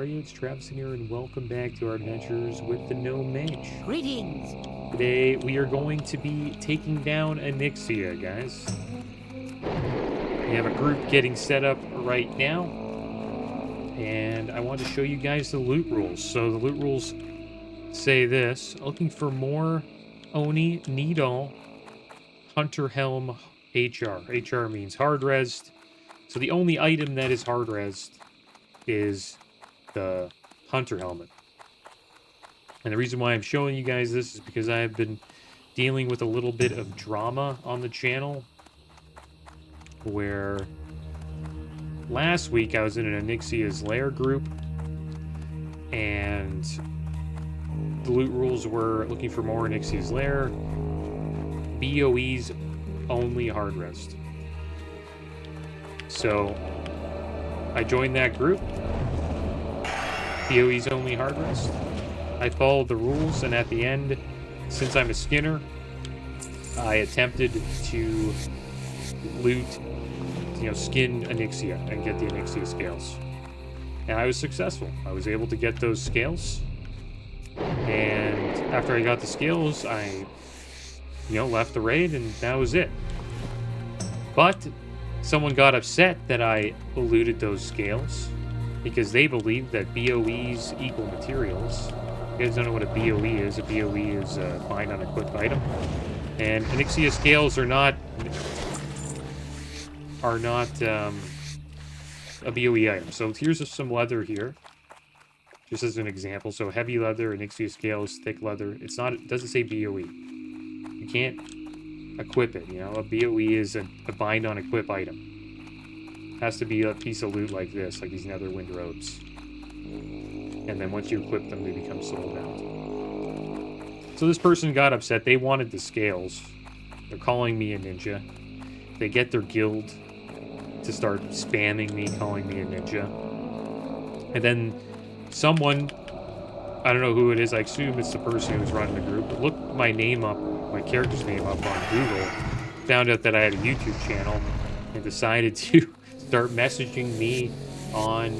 are you? It's Travis here, and welcome back to our adventures with the Gnome Mage. Greetings! Today, we are going to be taking down ONYXIA, guys. We have a group getting set up right now, and I want to show you guys the loot rules. So the loot rules say this: looking for more Oni Needle Hunter Helm HR. HR means hard resed. So the only item that is hard resed is the Hunter Helmet. And the reason why I'm showing you guys this is because I have been dealing with a little bit of drama on the channel, where last week I was in an ONYXIA's Lair group, and the loot rules were looking for more ONYXIA's Lair, BOE's only hard rest. So I joined that group, BOE's only hard rest. I followed the rules, and at the end, since I'm a skinner, I attempted to loot, skin ONYXIA and get the ONYXIA scales. And I was successful. I was able to get those scales. And after I got the scales, I, left the raid, and that was it. But someone got upset that I looted those scales because they believed that BOEs equal materials. You guys don't know what a BOE is. A BOE is a bind on equipped item. And ONYXIA scales are not a BOE item. So here's some leather here, just as an example. So heavy leather, ONYXIA scales, thick leather. It doesn't say BOE. You can't equip it. A BOE is a bind on equip item. It has to be a piece of loot like this, like these Netherwind robes. And then once you equip them, they become soulbound. So this person got upset. They wanted the scales. They're calling me a ninja. They get their guild to start spamming me, calling me a ninja. And then someone, I don't know who it is, I assume it's the person who's running the group, but looked my character's name up on Google, found out that I had a YouTube channel, and decided to start messaging me on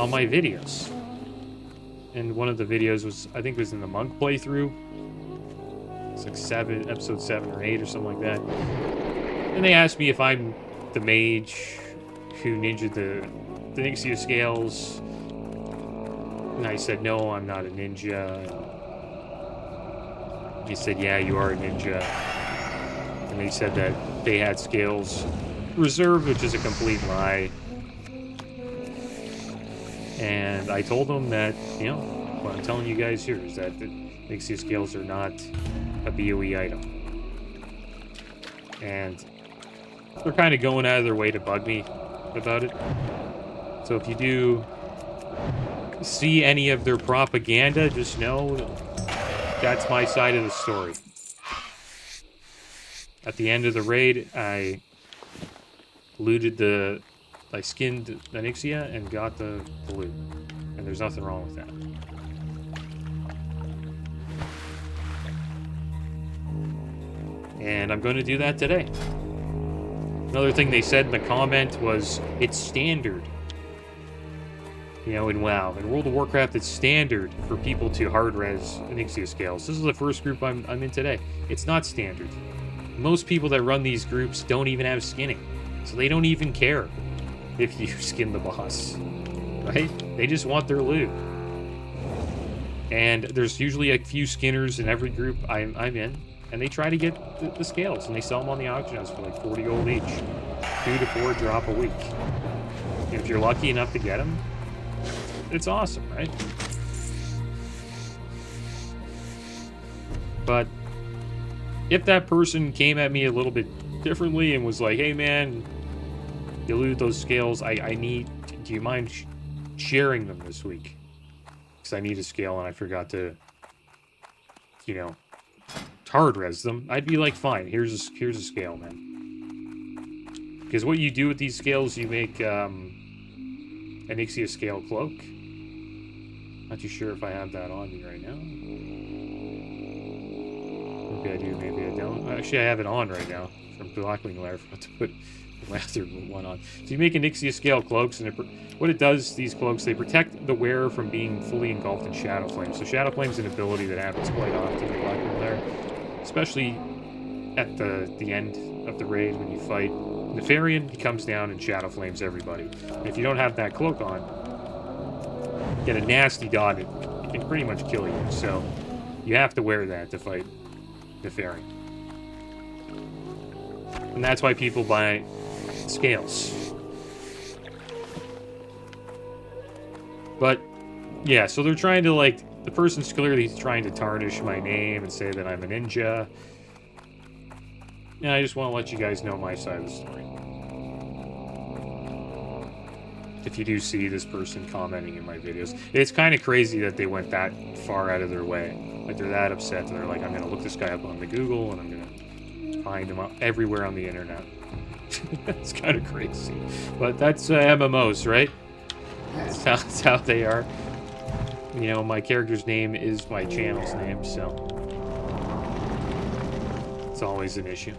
my videos. And one of the videos was, I think it was in the monk playthrough. It's like episode 7 or 8 or something like that. And they asked me if I'm the mage who ninja'd the ONYXIA scales. And I said, no, I'm not a ninja. He said, yeah, you are a ninja. And they said that they had scales reserved, which is a complete lie. And I told them that, what I'm telling you guys here is that the ONYXIA scales are not a BOE item. And they're kind of going out of their way to bug me about it. So if you do see any of their propaganda, just know that's my side of the story. At the end of the raid, I skinned ONYXIA and got the loot. And there's nothing wrong with that. And I'm going to do that today. Another thing they said in the comment was, it's standard. In WoW. In World of Warcraft, it's standard for people to hard res ONYXIA scales. This is the first group I'm in today. It's not standard. Most people that run these groups don't even have skinning. So they don't even care if you skin the boss. Right? They just want their loot. And there's usually a few skinners in every group I'm in. And they try to get the scales, and they sell them on the auction house for like 40 gold each. 2 to 4 drop a week. And if you're lucky enough to get them, it's awesome, right? But if that person came at me a little bit differently and was like, hey man, you looted those scales, do you mind sharing them this week? Because I need a scale and I forgot to, hard res them, I'd be like, fine, here's a scale, man. Because what you do with these scales, you make ONYXIA scale cloak. Not too sure if I have that on me right now. Maybe I do, maybe I don't. Actually, I have it on right now. from Blackwing Lair to put the Rather one on. So you make ONYXIA scale cloaks, and what it does, these cloaks, they protect the wearer from being fully engulfed in Shadow Flame. So Shadow Flame is an ability that happens quite often in Blackwing Lair, especially at the end of the raid when you fight Nefarian. He comes down and Shadow Flames everybody. And if you don't have that cloak on, you get a nasty dot. It can pretty much kill you. So you have to wear that to fight Nefarian. And that's why people buy scales. But yeah, so they're trying to, like, the person's clearly trying to tarnish my name and say that I'm a ninja. And I just want to let you guys know my side of the story. If you do see this person commenting in my videos, it's kind of crazy that they went that far out of their way. Like, they're that upset and they're like, I'm going to look this guy up on the Google and I'm going to find him up everywhere on the internet. It's kind of crazy. But that's MMOs, right? That's how they are. You know, my character's name is my channel's name, so it's always an issue.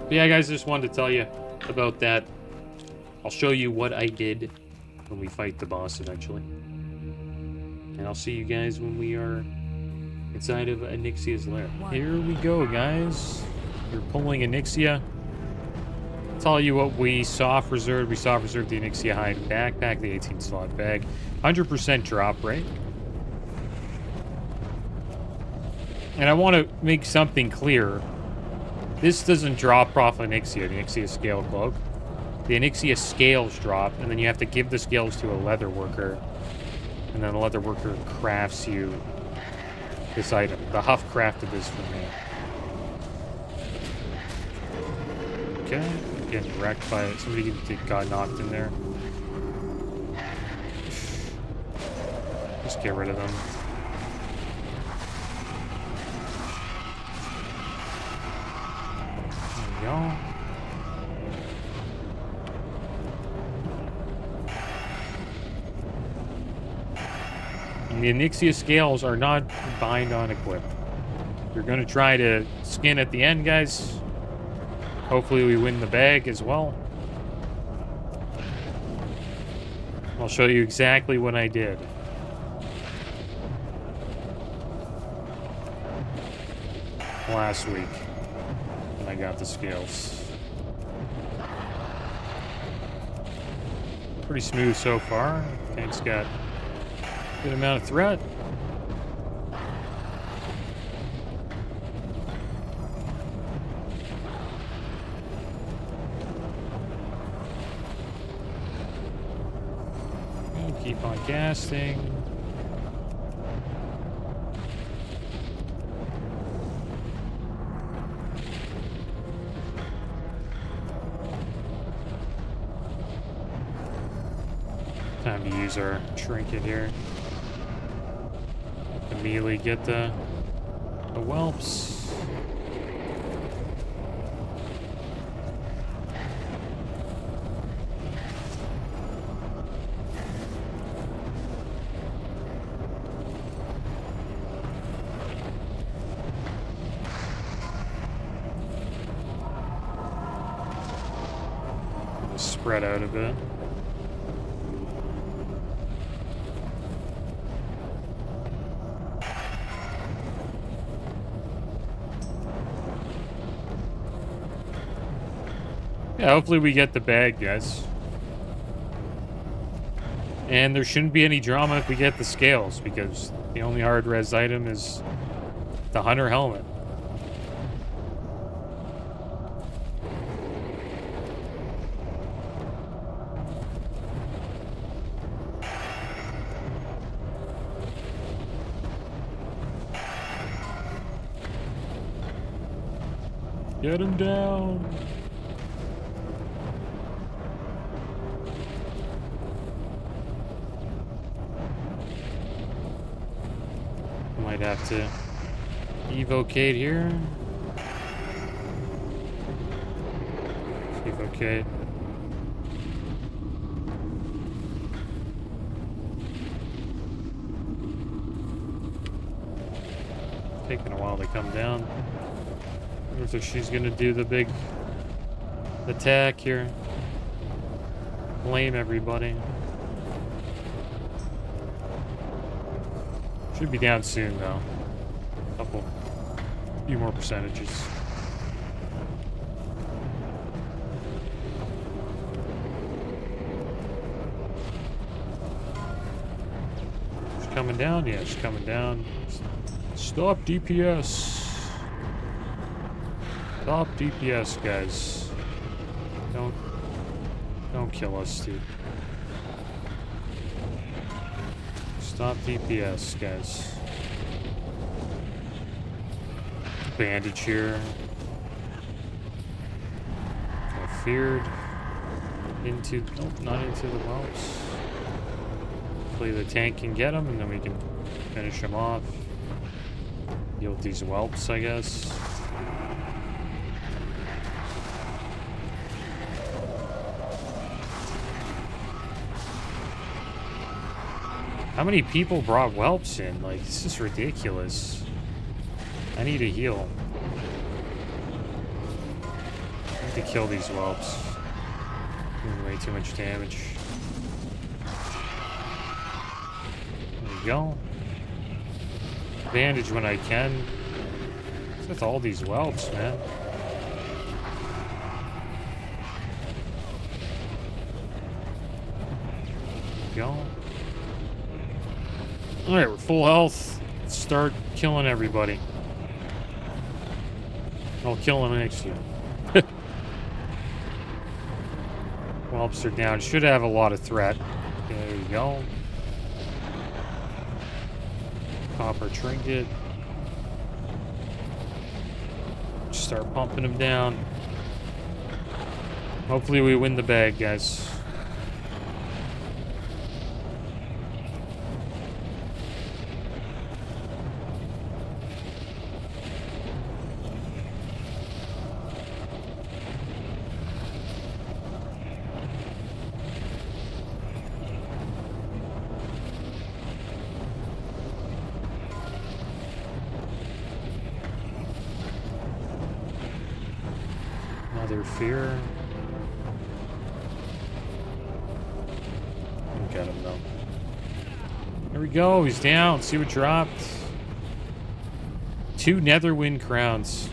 But yeah, guys, I just wanted to tell you about that. I'll show you what I did when we fight the boss eventually. And I'll see you guys when we are inside of ONYXIA's lair. Here we go, guys. We're pulling ONYXIA. I'll tell you what we soft reserved. We soft reserved the ONYXIA hide backpack, the 18 slot bag. 100% drop rate. And I want to make something clear. This doesn't drop off ONYXIA, the ONYXIA scale cloak. The ONYXIA scales drop, and then you have to give the scales to a leather worker. And then the leather worker crafts you this item. The Huff crafted this for me. Okay, getting wrecked by it. Somebody got knocked in there. Just get rid of them. There we go. And the ONYXIA scales are not bind on equip. You're going to try to skin at the end, guys. Hopefully we win the bag as well. I'll show you exactly what I did. Last week when I got the scales. Pretty smooth so far. Tank's got a good amount of threat. Keep on casting. Time to use our trinket here. Immediately get the whelps. Spread out a bit. Yeah, hopefully we get the bag, guys. And there shouldn't be any drama if we get the scales, because the only hard res item is the Hunter helmet. Get him down. Might have to evocate here. Evocate. Taking a while to come down. Looks like she's gonna do the big attack here. Blame everybody. Should be down soon though. Few more percentages. She's coming down? Yeah, she's coming down. Stop DPS. Stop DPS, guys. Don't kill us, dude. Stop DPS, guys. Bandage here. I feared into... Nope, not into the whelps. Hopefully the tank can get him, and then we can finish him off. Deal with these whelps, I guess. How many people brought whelps in? Like, this is ridiculous. I need a heal. I need to kill these whelps. Doing way too much damage. There we go. Bandage when I can. What's with all these whelps, man? There we go. Alright, we're full health. Let's start killing everybody. I'll kill him next year. Whelps are down. Should have a lot of threat. There you go. Copper trinket. Just start pumping them down. Hopefully we win the bag, guys. Fear. Don't get him though. There we go. He's down. See what dropped. 2 Netherwind crowns.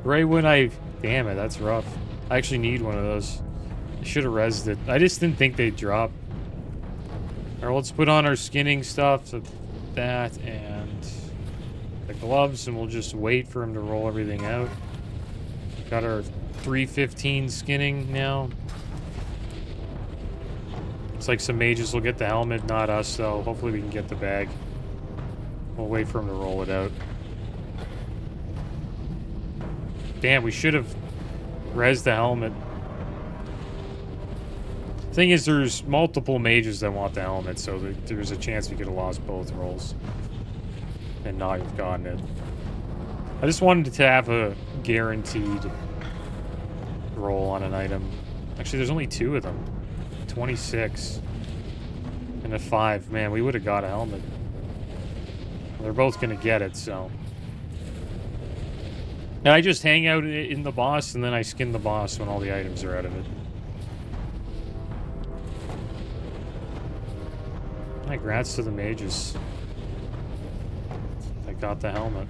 Right when I... Damn it, that's rough. I actually need one of those. I should have rezzed it. I just didn't think they'd drop. Alright, let's put on our skinning stuff. So that and the gloves, and we'll just wait for him to roll everything out. Got our 315 skinning now. Looks like some mages will get the helmet, not us though. Hopefully we can get the bag. We'll wait for him to roll it out. Damn, we should have rezzed the helmet. Thing is, there's multiple mages that want the helmet, so there's a chance we could have lost both rolls and not have gotten it. I just wanted to have a guaranteed roll on an item. Actually, there's only 2 of them. 26 and a 5. Man, we would have got a helmet. They're both going to get it, so. And I just hang out in the boss, and then I skin the boss when all the items are out of it. Congrats to the mages. I got the helmet.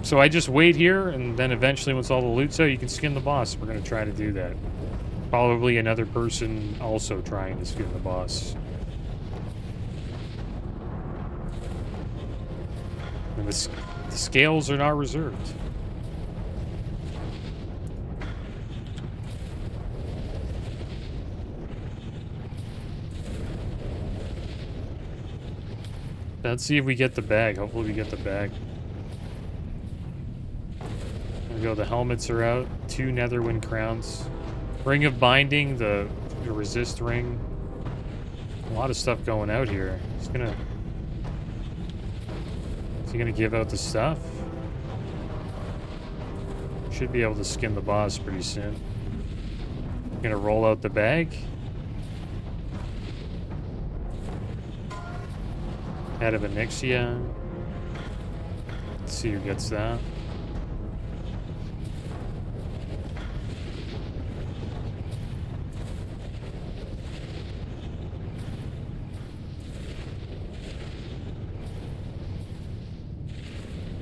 So I just wait here, and then eventually once all the loot's out, you can skin the boss. We're going to try to do that. Probably another person also trying to skin the boss. And the scales are not reserved. Let's see if we get the bag. Hopefully we get the bag. There we go. The helmets are out. 2 Netherwind crowns. Ring of Binding. The resist ring. A lot of stuff going out here. Is he gonna give out the stuff? Should be able to skin the boss pretty soon. Gonna roll out the bag. Head of ONYXIA. Let's see who gets that.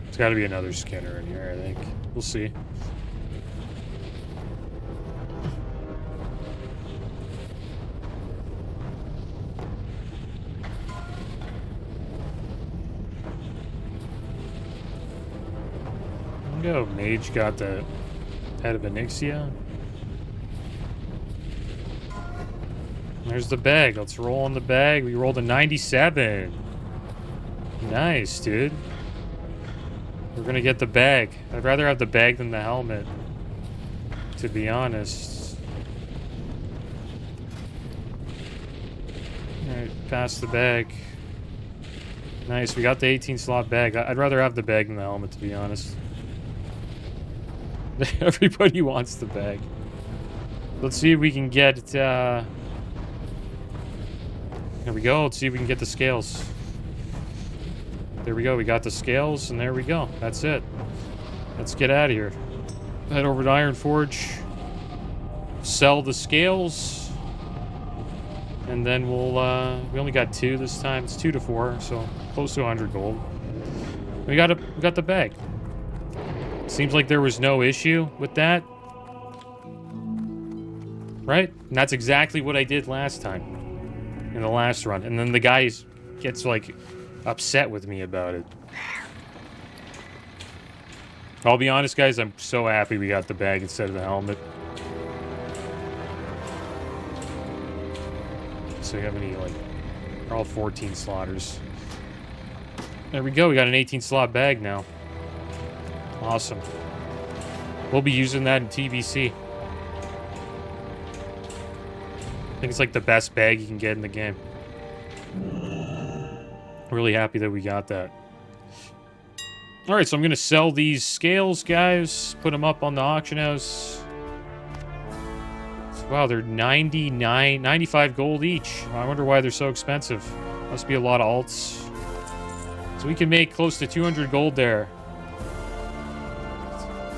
There's got to be another skinner in here, I think. We'll see. Go. Mage got the head of ONYXIA. There's the bag. Let's roll on the bag. We rolled a 97. Nice, dude. We're gonna get the bag. I'd rather have the bag than the helmet, to be honest. Alright, pass the bag. Nice, we got the 18 slot bag. I'd rather have the bag than the helmet, to be honest. Everybody wants the bag. Let's see if we can get here we go. Let's see if we can get the scales. There we go. We got the scales, and there we go. That's it. Let's get out of here. Head over to Iron Forge. Sell the scales. And then we'll, we only got 2 this time. It's 2 to 4, so close to 100 gold. We got the bag. Seems like there was no issue with that. Right? And that's exactly what I did last time. In the last run. And then the guy gets, like, upset with me about it. I'll be honest, guys. I'm so happy we got the bag instead of the helmet. So we have any, like... They're all 14 slotters. There we go. We got an 18 slot bag now. Awesome. We'll be using that in TBC. I think it's like the best bag you can get in the game. Really happy that we got that. Alright, so I'm going to sell these scales, guys. Put them up on the auction house. Wow, they're 95 gold each. I wonder why they're so expensive. Must be a lot of alts. So we can make close to 200 gold there.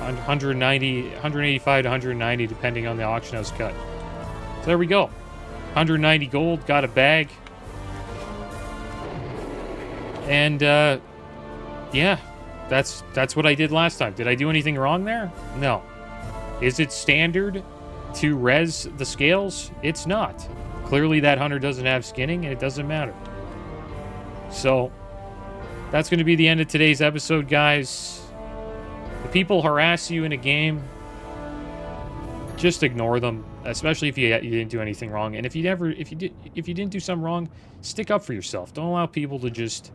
185 to 190 depending on the auction house cut. So there we go. 190 gold, got a bag. And yeah, that's what I did last time. Did I do anything wrong there? No. Is it standard to res the scales? It's not. Clearly that hunter doesn't have skinning and it doesn't matter. So that's going to be the end of today's episode, guys. If people harass you in a game, just ignore them, especially if you didn't do anything wrong. And if you didn't do something wrong, stick up for yourself. Don't allow people to just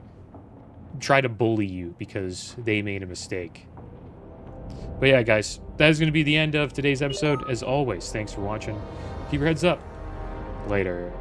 try to bully you because they made a mistake. But yeah, guys, that is going to be the end of today's episode. As always, thanks for watching. Keep your heads up. Later.